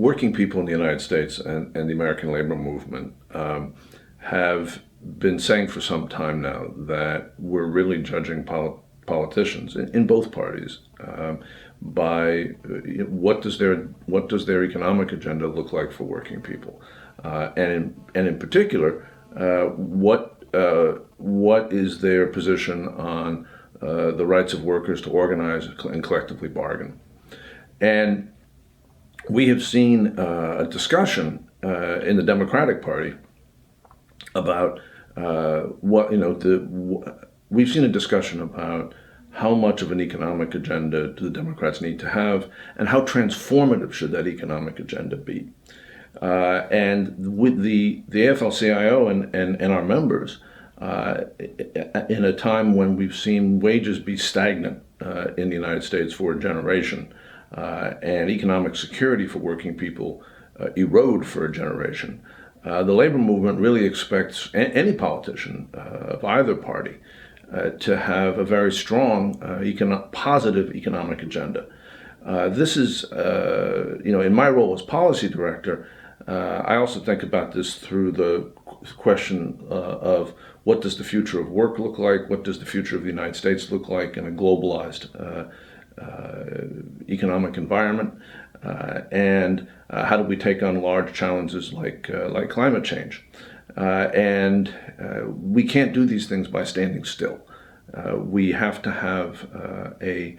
working people in the United States and the American labor movement have been saying for some time now that we're really judging politicians in both parties by what does their economic agenda look like for working people, and in particular, what is their position on the rights of workers to organize and collectively bargain. And we have seen a discussion in the Democratic Party about we've seen a discussion about how much of an economic agenda do the Democrats need to have, and how transformative should that economic agenda be. And with the AFL-CIO and our members, in a time when we've seen wages be stagnant in the United States for a generation, and economic security for working people erode for a generation, the labor movement really expects any politician of either party to have a very strong, positive economic agenda. This is, in my role as policy director, I also think about this through the question of what does the future of work look like? What does the future of the United States look like in a globalized economic environment? And how do we take on large challenges like climate change? And we can't do these things by standing still. We have to have a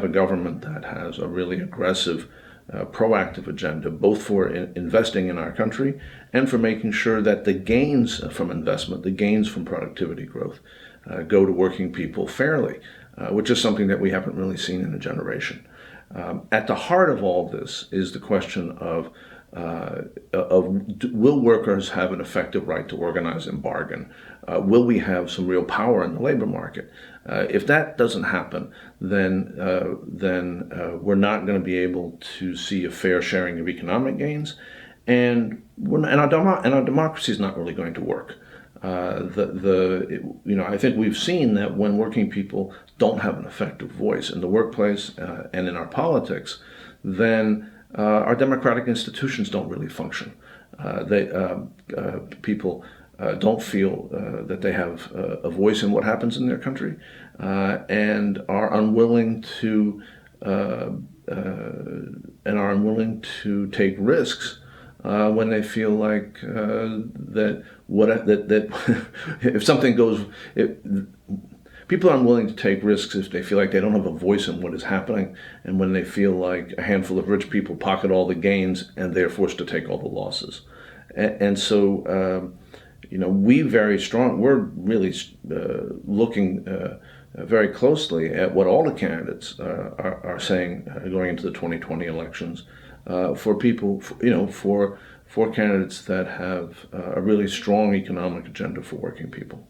government that has a really aggressive, proactive agenda, both for investing in our country and for making sure that the gains from investment, the gains from productivity growth, go to working people fairly, which is something that we haven't really seen in a generation. At the heart of all this is the question of will workers have an effective right to organize and bargain? Will we have some real power in the labor market? If that doesn't happen, then we're not going to be able to see a fair sharing of economic gains, and our democracy is not really going to work. I think we've seen that when working people don't have an effective voice in the workplace and in our politics, then our democratic institutions don't really function. People don't feel that they have a voice in what happens in their country, and are unwilling to take risks when they feel like that if something goes. People are unwilling to take risks if they feel like they don't have a voice in what is happening, and when they feel like a handful of rich people pocket all the gains and they're forced to take all the losses. And so, we're really looking very closely at what all the candidates are saying going into the 2020 elections for people, for candidates that have a really strong economic agenda for working people.